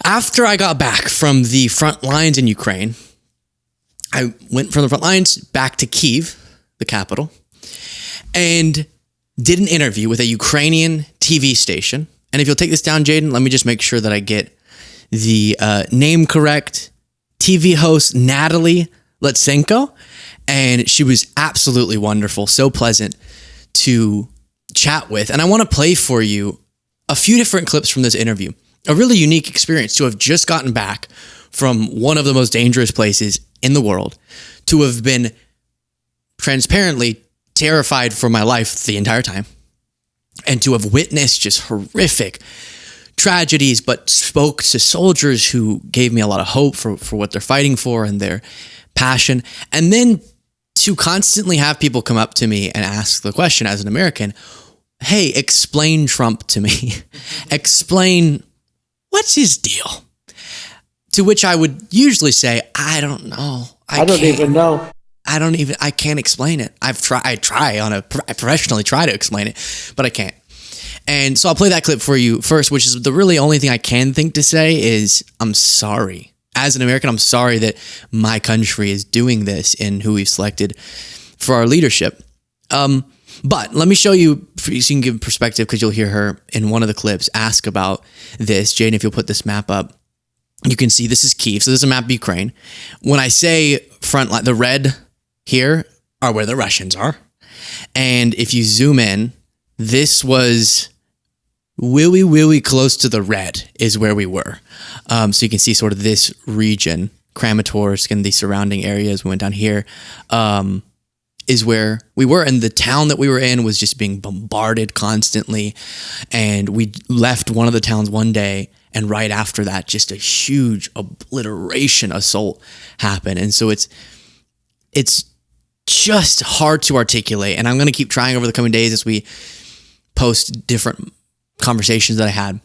after I got back from the front lines in Ukraine, I went from the front lines back to Kyiv, the capital, and did an interview with a Ukrainian TV station. And if you'll take this down, Jaden, let me just make sure that I get the name correct. TV host Natalie Letsenko. And she was absolutely wonderful, so pleasant to chat with. And I want to play for you a few different clips from this interview. A really unique experience to have just gotten back from one of the most dangerous places in the world, to have been transparently terrified for my life the entire time, and to have witnessed just horrific tragedies, but spoke to soldiers who gave me a lot of hope for what they're fighting for and their passion. And then to constantly have people come up to me and ask the question as an American, hey, explain Trump to me. Explain, what's his deal? To which I would usually say, I don't know. I don't even know. I can't explain it. I professionally try to explain it, but I can't. And so I'll play that clip for you first, which is the really only thing I can think to say is, I'm sorry. As an American, I'm sorry that my country is doing this in who we've selected for our leadership. But let me show you, so you can give perspective, because you'll hear her in one of the clips ask about this. Jaden, if you'll put this map up, you can see this is Kyiv. So this is a map of Ukraine. When I say front line, the red here are where the Russians are. And if you zoom in, this was really close to the red is where we were. So you can see sort of this region, Kramatorsk and the surrounding areas. We went down here, is where we were. And the town that we were in was just being bombarded constantly. And we left one of the towns one day, and right after that, just a huge obliteration assault happened. And so it's just hard to articulate. And I'm going to keep trying over the coming days as we post different conversations that I had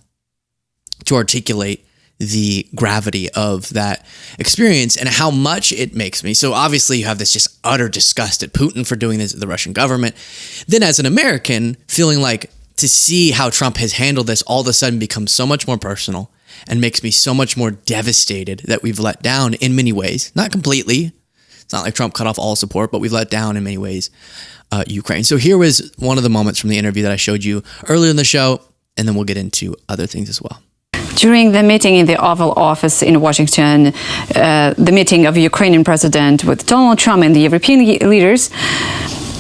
to articulate the gravity of that experience and how much it makes me. So obviously you have this just utter disgust at Putin for doing this, at the Russian government. Then as an American, feeling like to see how Trump has handled this all of a sudden becomes so much more personal and makes me so much more devastated that we've let down in many ways. Not completely. It's not like Trump cut off all support, but we've let down in many ways Ukraine. So here was one of the moments from the interview that I showed you earlier in the show, and then we'll get into other things as well. During the meeting in the Oval Office in Washington, the meeting of Ukrainian president with Donald Trump and the European leaders,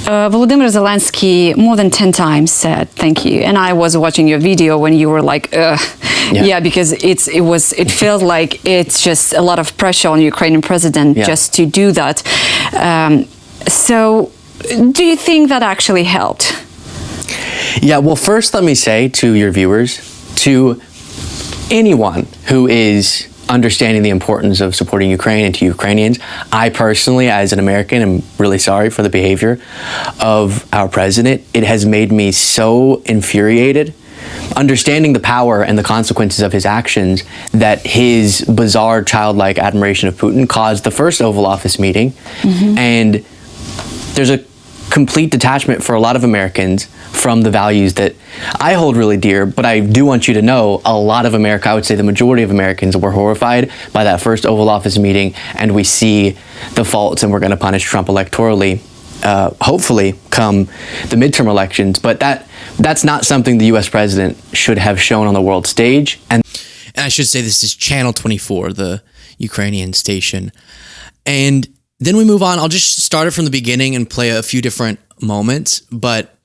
Volodymyr Zelensky more than 10 times said thank you. And I was watching your video when you were like, yeah, because it felt like it's just a lot of pressure on the Ukrainian president just to do that. So do you think that actually helped? Yeah, well, first let me say to your viewers, to anyone who is understanding the importance of supporting Ukraine and to Ukrainians, I personally, as an American, am really sorry for the behavior of our president. It has made me so infuriated, understanding the power and the consequences of his actions, that his bizarre childlike admiration of Putin caused the first Oval Office meeting. Mm-hmm. And there's a complete detachment for a lot of Americans from the values that I hold really dear. But I do want you to know, a lot of America, I would say the majority of Americans, were horrified by that first Oval Office meeting, and we see the faults, and we're going to punish Trump electorally, hopefully come the midterm elections. But that's not something the U.S. president should have shown on the world stage. And I should say this is Channel 24, the Ukrainian station. And then we move on. I'll just start it from the beginning and play a few different moments, but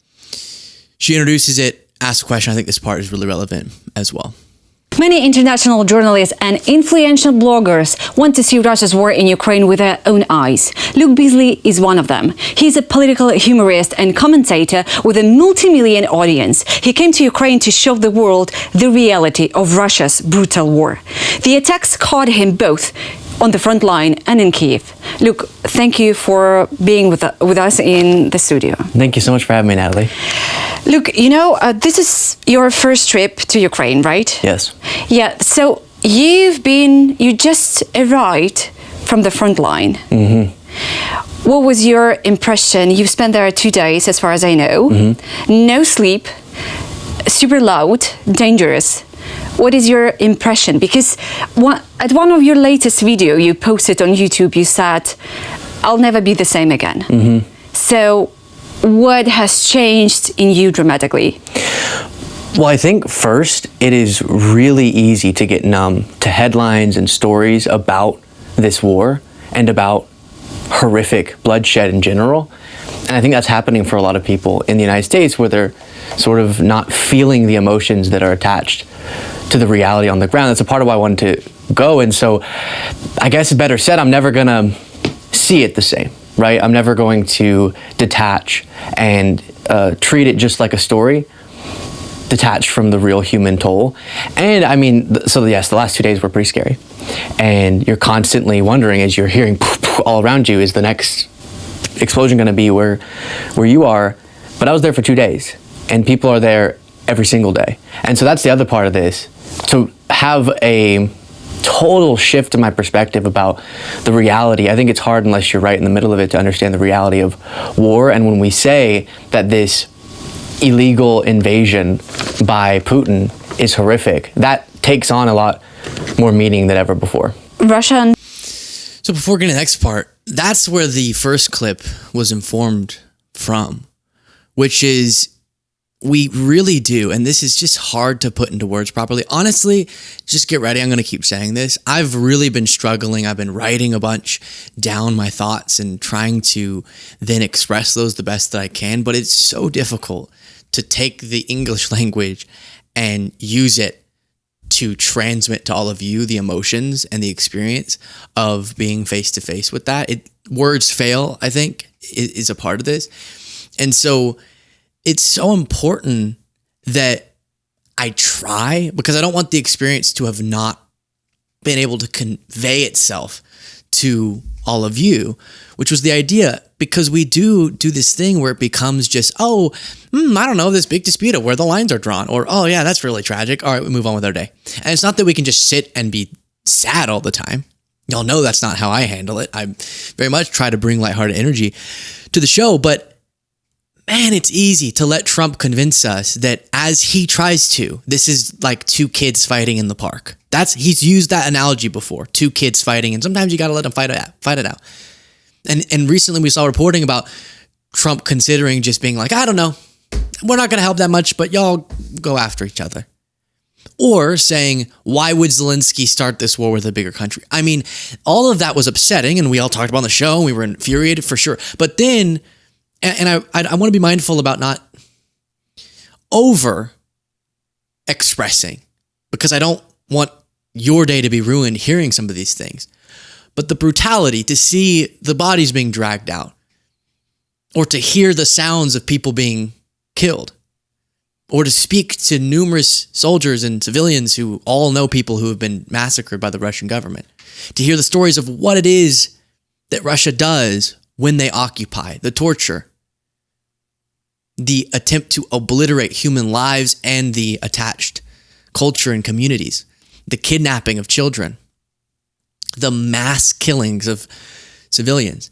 she introduces it, asks a question. I think this part is really relevant as well. Many international journalists and influential bloggers want to see Russia's war in Ukraine with their own eyes. Luke Beasley is one of them. He's a political humorist and commentator with a multi-million audience. He came to Ukraine to show the world the reality of Russia's brutal war. The attacks caught him both on the front line and in Kyiv. Luke, thank you for being with us in the studio. Thank you so much for having me, Natalie. Luke, you know, this is your first trip to Ukraine, right? Yes. Yeah, so you just arrived from the front line. Mm-hmm. What was your impression? You've spent there 2 days, as far as I know. Mm-hmm. No sleep, super loud, dangerous. What is your impression? Because at one of your latest video you posted on YouTube, you said, "I'll never be the same again." So what has changed in you dramatically? Well, I think first, it is really easy to get numb to headlines and stories about this war and about horrific bloodshed in general. And I think that's happening for a lot of people in the United States, where they're sort of not feeling the emotions that are attached to the reality on the ground. That's a part of why I wanted to go. And so I guess better said, I'm never gonna see it the same, right? I'm never going to detach and treat it just like a story, detached from the real human toll. And I mean, so yes, the last 2 days were pretty scary. And you're constantly wondering, as you're hearing all around you, is the next explosion going to be where you are? But I was there for 2 days, and people are there every single day. And so that's the other part of this. To have a total shift in my perspective about the reality. I think it's hard unless you're right in the middle of it to understand the reality of war. And when we say that this illegal invasion by Putin is horrific, that takes on a lot more meaning than ever before. Russia. So before getting to the next part, that's where the first clip was informed from, which is we really do, and this is just hard to put into words properly. Honestly, just get ready. I'm going to keep saying this. I've really been struggling. I've been writing a bunch down, my thoughts, and trying to then express those the best that I can. But it's so difficult to take the English language and use it to transmit to all of you the emotions and the experience of being face to face with that. Words fail, I think, is a part of this. And so it's so important that I try, because I don't want the experience to have not been able to convey itself to all of you, which was the idea, because we do this thing where it becomes just, I don't know, this big dispute of where the lines are drawn, or, oh yeah, that's really tragic. All right, we move on with our day. And it's not that we can just sit and be sad all the time. Y'all know that's not how I handle it. I very much try to bring lighthearted energy to the show, but man, it's easy to let Trump convince us that as he tries to, this is like two kids fighting in the park. He's used that analogy before, two kids fighting, and sometimes you got to let them fight it out. And recently we saw reporting about Trump considering just being like, I don't know, we're not going to help that much, but y'all go after each other. Or saying, why would Zelensky start this war with a bigger country? I mean, all of that was upsetting, and we all talked about on the show, and we were infuriated for sure. But then, and I want to be mindful about not over expressing, because I don't want your day to be ruined hearing some of these things. But the brutality to see the bodies being dragged out, or to hear the sounds of people being killed, or to speak to numerous soldiers and civilians who all know people who have been massacred by the Russian government, to hear the stories of what it is that Russia does when they occupy, the torture, the attempt to obliterate human lives and the attached culture and communities, the kidnapping of children, the mass killings of civilians.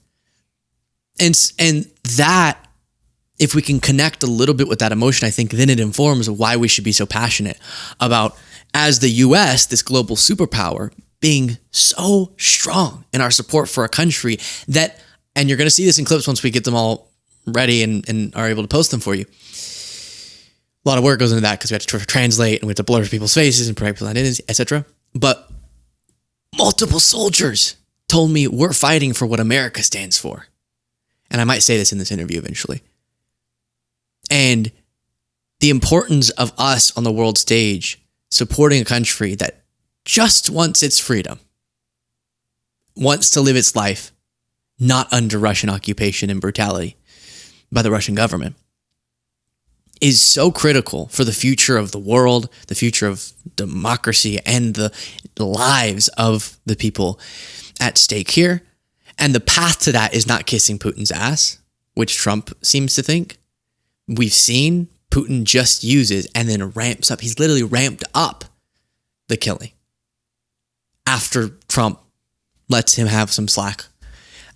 And that, if we can connect a little bit with that emotion, I think then it informs why we should be so passionate about, as the US, this global superpower, being so strong in our support for a country that, and you're going to see this in clips once we get them all ready and are able to post them for you. A lot of work goes into that because we have to translate and we have to blur people's faces and protect people's identities, etc. But multiple soldiers told me we're fighting for what America stands for. And I might say this in this interview eventually. And the importance of us on the world stage supporting a country that just wants its freedom, wants to live its life not under Russian occupation and brutality by the Russian government, is so critical for the future of the world, the future of democracy, and the lives of the people at stake here. And the path to that is not kissing Putin's ass, which Trump seems to think. We've seen Putin just uses and then ramps up. He's literally ramped up the killing after Trump lets him have some slack,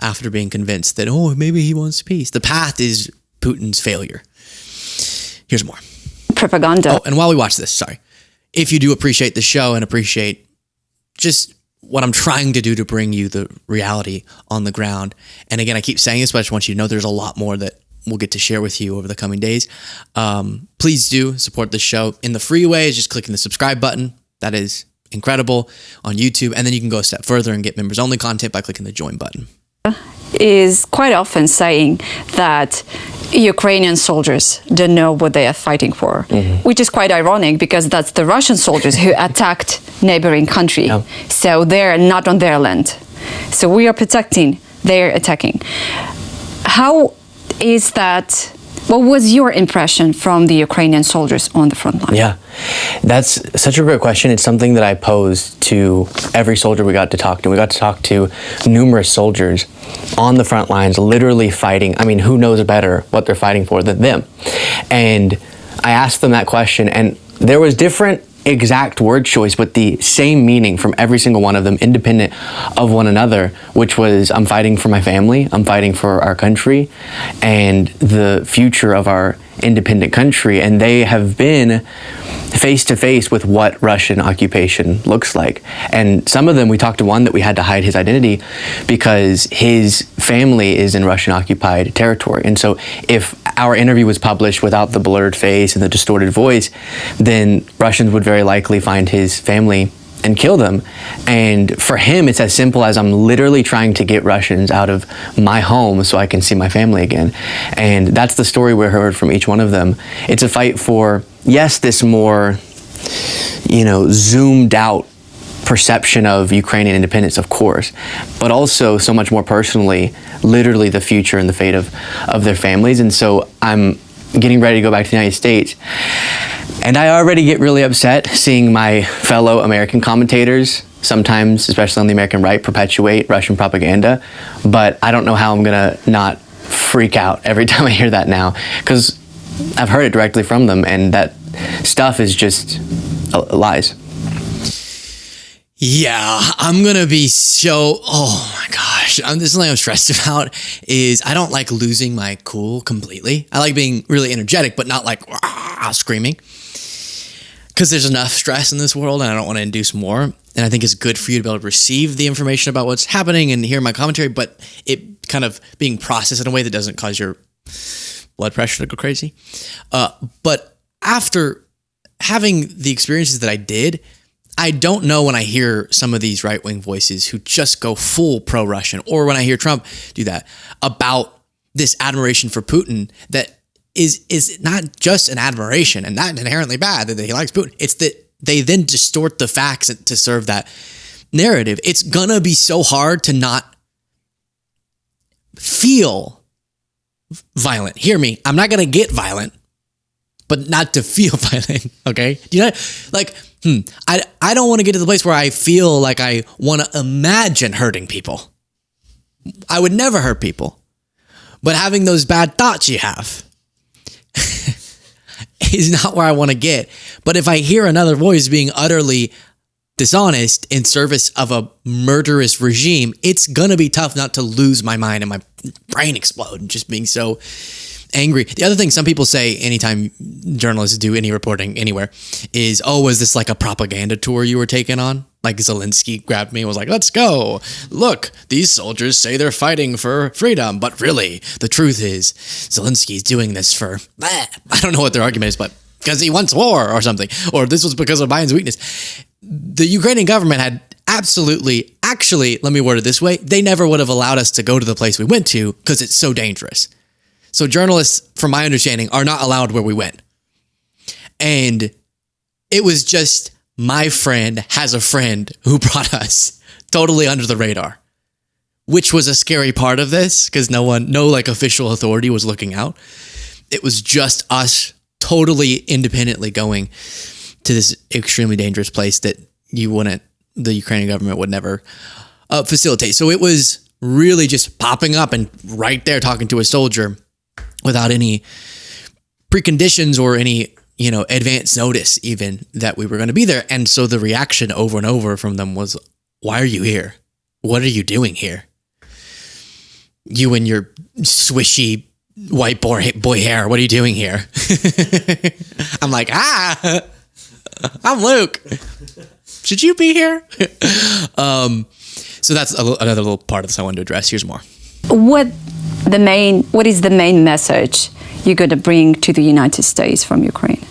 after being convinced that, maybe he wants peace. The path is Putin's failure. Here's more. Propaganda. Oh, and while we watch this, if you do appreciate the show and appreciate just what I'm trying to do to bring you the reality on the ground. And again, I keep saying this, but I just want you to know there's a lot more that we'll get to share with you over the coming days. Please do support the show in the free way, is just clicking the subscribe button. That is incredible on YouTube. And then you can go a step further and get members only content by clicking the join button. Is quite often saying that Ukrainian soldiers don't know what they are fighting for, which is quite ironic because that's the Russian soldiers who attacked neighboring country. Yeah. So they're not on their land. So we are protecting, they're attacking. How is that? What was your impression from the Ukrainian soldiers on the front line? Yeah, that's such a great question. It's something that I posed to every soldier we got to talk to. We got to talk to numerous soldiers on the front lines, literally fighting. I mean, who knows better what they're fighting for than them? And I asked them that question, and there was different exact word choice, but the same meaning from every single one of them, independent of one another, which was, I'm fighting for my family, I'm fighting for our country and the future of our independent country. And they have been face to face with what Russian occupation looks like. And some of them, we talked to one that we had to hide his identity because his family is in Russian occupied territory. And so if our interview was published without the blurred face and the distorted voice, then Russians would very likely find his family and kill them. And for him, it's as simple as, I'm literally trying to get Russians out of my home so I can see my family again. And that's the story we heard from each one of them. It's a fight for, yes, this more, zoomed out perception of Ukrainian independence, of course, but also so much more personally, literally the future and the fate of their families. And so I'm getting ready to go back to the United States. And I already get really upset seeing my fellow American commentators, sometimes, especially on the American right, perpetuate Russian propaganda. But I don't know how I'm gonna not freak out every time I hear that now, because I've heard it directly from them, and that stuff is just lies. Yeah, I'm gonna be oh my gosh. This is something I'm stressed about, is I don't like losing my cool completely. I like being really energetic, but not like screaming. Because there's enough stress in this world and I don't want to induce more. And I think it's good for you to be able to receive the information about what's happening and hear my commentary, but it kind of being processed in a way that doesn't cause your blood pressure to go crazy. But after having the experiences that I did, I don't know when I hear some of these right-wing voices who just go full pro-Russian, or when I hear Trump do that, about this admiration for Putin that is not just an admiration and not inherently bad that he likes Putin. It's that they then distort the facts to serve that narrative. It's gonna be so hard to not feel violent. Hear me. I'm not gonna get violent, but not to feel violent. Okay? Do you know? Like, I don't want to get to the place where I feel like I want to imagine hurting people. I would never hurt people, but having those bad thoughts you have is not where I want to get. But if I hear another voice being utterly dishonest in service of a murderous regime, it's going to be tough not to lose my mind and my brain explode and just being so angry. The other thing some people say anytime journalists do any reporting anywhere is, oh, was this like a propaganda tour you were taking on? Like Zelensky grabbed me and was like, let's go. Look, these soldiers say they're fighting for freedom, but really, the truth is Zelensky's doing this for, I don't know what their argument is, but because he wants war or something, or this was because of Biden's weakness. The Ukrainian government had actually, let me word it this way, they never would have allowed us to go to the place we went to because it's so dangerous. So journalists, from my understanding, are not allowed where we went. And it was just, my friend has a friend who brought us totally under the radar, which was a scary part of this because no official authority was looking out. It was just us totally independently going to this extremely dangerous place that the Ukrainian government would never facilitate. So it was really just popping up and right there talking to a soldier without any preconditions or any, advance notice even that we were going to be there. And so the reaction over and over from them was, why are you here? What are you doing here? You and your swishy white boy hair, what are you doing here? I'm like, I'm Luke. Should you be here? So that's another little part of this I wanted to address. Here's more. What is the main message you're going to bring to the United States from Ukraine?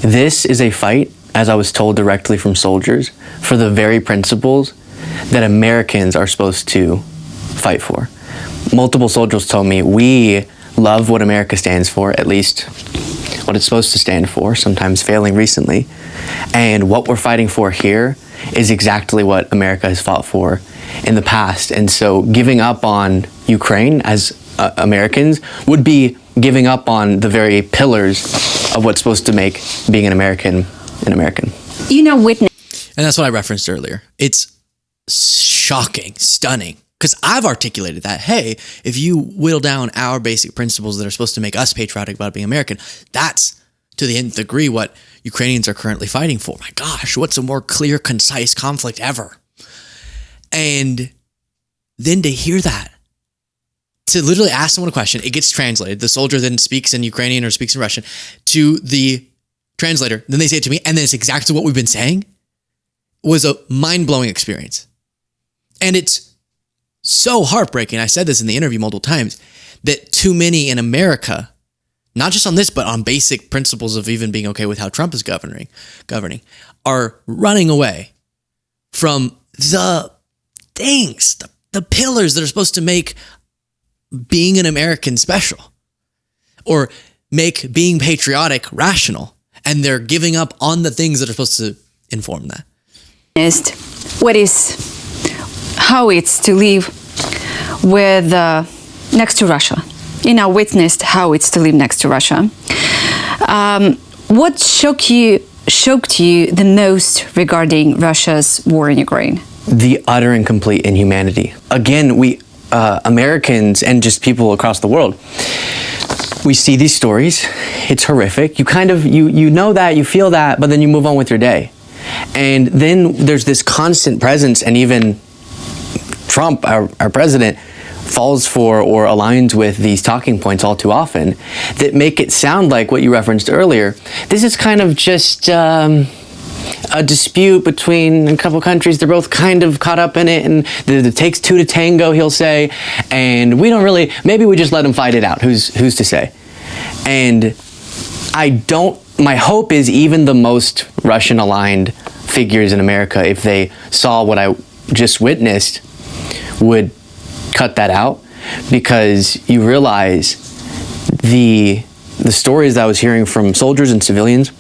This is a fight, as I was told directly from soldiers, for the very principles that Americans are supposed to fight for. Multiple soldiers told me, we love what America stands for, at least what it's supposed to stand for, sometimes failing recently. And what we're fighting for here is exactly what America has fought for in the past. And so giving up on Ukraine as Americans would be giving up on the very pillars of what's supposed to make being an American an American. And that's what I referenced earlier. It's shocking, stunning, because I've articulated that, hey, if you whittle down our basic principles that are supposed to make us patriotic about being American, that's to the nth degree what Ukrainians are currently fighting for. My gosh, what's a more clear, concise conflict ever? And then to hear that, to literally ask someone a question, it gets translated. The soldier then speaks in Ukrainian or speaks in Russian to the translator. Then they say it to me, and then it's exactly what we've been saying. Was a mind-blowing experience. And it's so heartbreaking. I said this in the interview multiple times, that too many in America, not just on this, but on basic principles of even being okay with how Trump is governing, are running away from the things, the pillars that are supposed to make being an American special or make being patriotic rational. And they're giving up on the things that are supposed to inform that. How it's to live with next to Russia. Witnessed how it's to live next to Russia. What shocked you the most regarding Russia's war in Ukraine? The utter and complete inhumanity. Again, we Americans and just people across the world, we see these stories. It's horrific. You kind of you know that, you feel that, but then you move on with your day. And then there's this constant presence, and even Trump, our president, falls for or aligns with these talking points all too often that make it sound like what you referenced earlier. This is kind of just a dispute between a couple countries. They're both kind of caught up in it, and it takes two to tango, he'll say, and we don't really, maybe we just let them fight it out. Who's to say? And my hope is even the most Russian-aligned figures in America, if they saw what I just witnessed, would cut that out, because you realize the stories that I was hearing from soldiers and civilians,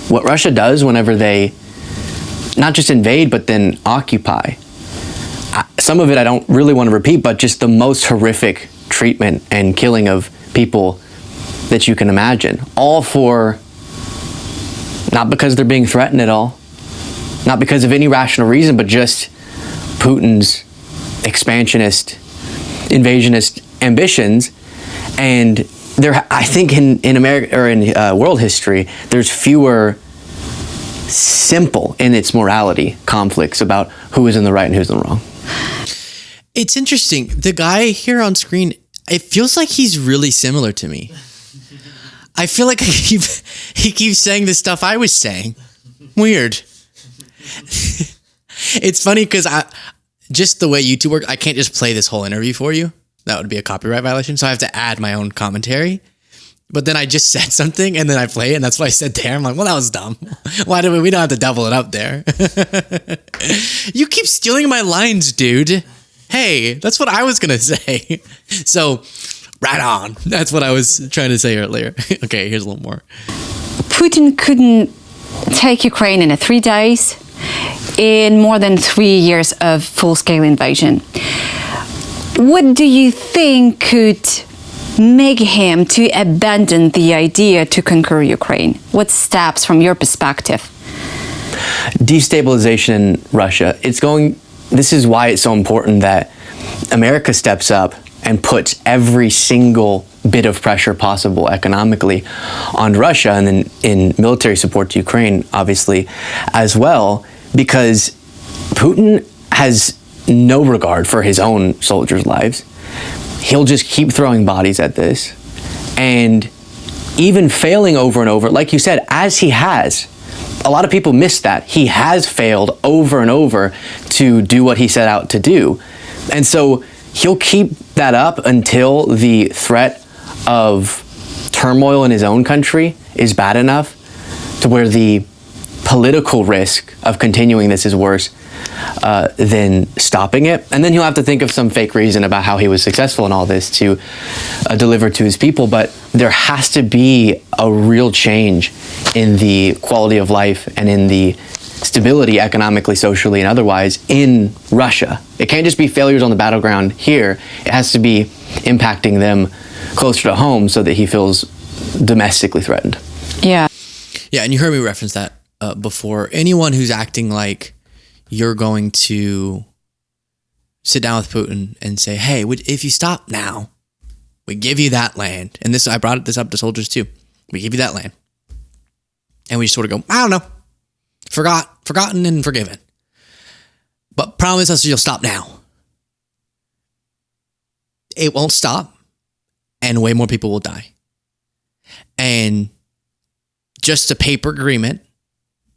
what Russia does whenever they not just invade, but then occupy. Some of it I don't really want to repeat, but just the most horrific treatment and killing of people that you can imagine. All for, not because they're being threatened at all, not because of any rational reason, but just Putin's expansionist, invasionist ambitions. And there, I think in America or in world history, there's fewer simple in its morality conflicts about who is in the right and who's in the wrong. It's interesting. The guy here on screen, it feels like he's really similar to me. I feel like he keeps saying the stuff I was saying. Weird. It's funny because just the way YouTube works, I can't just play this whole interview for you. That would be a copyright violation. So I have to add my own commentary. But then I just said something and then I play it, and that's what I said there. I'm like, well, that was dumb. Why do we don't have to double it up there? You keep stealing my lines, dude. Hey, that's what I was going to say. So, right on. That's what I was trying to say earlier. Okay, here's a little more. Putin couldn't take Ukraine in 3 days in more than 3 years of full-scale invasion. What do you think could make him to abandon the idea to conquer Ukraine? What steps from your perspective? Destabilization in Russia. This is why it's so important that America steps up and puts every single bit of pressure possible economically on Russia, and then in military support to Ukraine, obviously, as well, because Putin has no regard for his own soldiers' lives. He'll just keep throwing bodies at this. And even failing over and over, like you said, as he has. A lot of people miss that. He has failed over and over to do what he set out to do. And so he'll keep that up until the threat of turmoil in his own country is bad enough to where the political risk of continuing this is worse than stopping it. And then he'll have to think of some fake reason about how he was successful in all this to deliver to his people. But there has to be a real change in the quality of life and in the stability economically, socially, and otherwise in Russia. It can't just be failures on the battleground here. It has to be impacting them closer to home so that he feels domestically threatened. Yeah. Yeah, and you heard me reference that before. Anyone who's acting like you're going to sit down with Putin and say, hey, if you stop now, we give you that land. And this, I brought this up to soldiers too. We give you that land. And we just sort of go, I don't know. Forgotten and forgiven. But promise us you'll stop now. It won't stop. And way more people will die. And just a paper agreement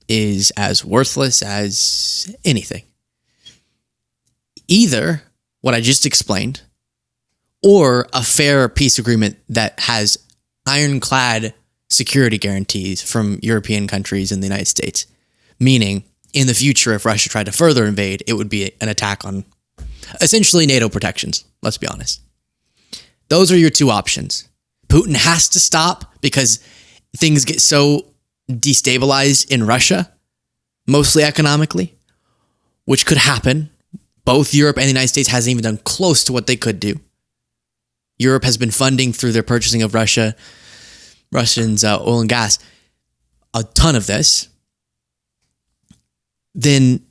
is as worthless as anything. Either what I just explained or a fair peace agreement that has ironclad security guarantees from European countries and the United States. Meaning, in the future, if Russia tried to further invade, it would be an attack on essentially NATO protections. Let's be honest. Those are your two options. Putin has to stop because things get so destabilized in Russia, mostly economically, which could happen. Both Europe and the United States hasn't even done close to what they could do. Europe has been funding through their purchasing of Russians' oil and gas, a ton of this. Then,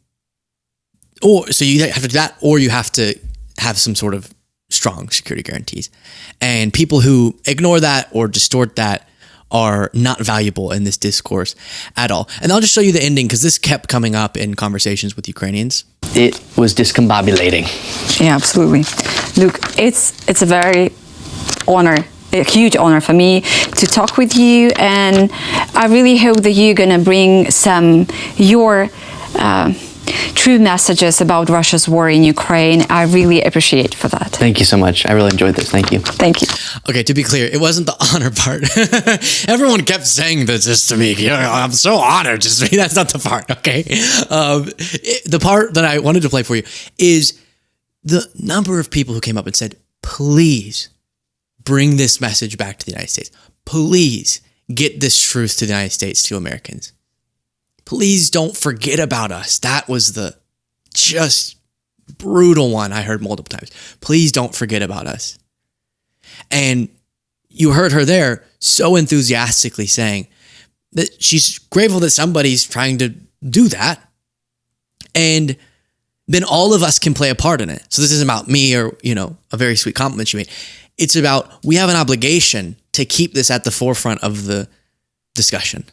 so you have to do that, or you have to have some sort of strong security guarantees. And people who ignore that or distort that are not valuable in this discourse at all. And I'll just show you the ending because this kept coming up in conversations with Ukrainians. It was discombobulating. Yeah, absolutely. Look, it's a huge honor for me to talk with you, and I really hope that you're gonna bring your true messages about Russia's war in Ukraine. I really appreciate for that. Thank you so much. I really enjoyed this. Thank you. Thank you. Okay, to be clear, it wasn't the honor part. Everyone kept saying this to me. I'm so honored. That's not the part, okay? The part that I wanted to play for you is the number of people who came up and said, please bring this message back to the United States. Please get this truth to the United States, to Americans. Please don't forget about us. That was the just brutal one I heard multiple times. Please don't forget about us. And you heard her there so enthusiastically saying that she's grateful that somebody's trying to do that. And then all of us can play a part in it. So this isn't about me or, a very sweet compliment she made. It's about, we have an obligation to keep this at the forefront of the discussion.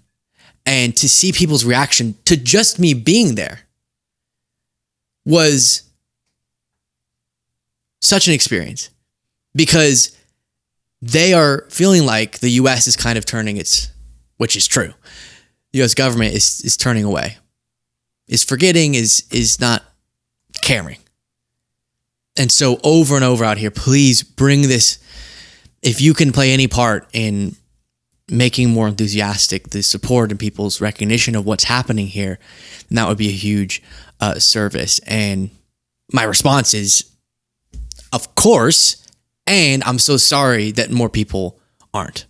And to see people's reaction to just me being there was such an experience, because they are feeling like the U.S. is kind of turning which is true. The U.S. government is turning away, is forgetting, is not caring. And so over and over out here, please bring this, if you can play any part in making more enthusiastic the support and people's recognition of what's happening here, then that would be a huge service. And my response is, of course, and I'm so sorry that more people aren't.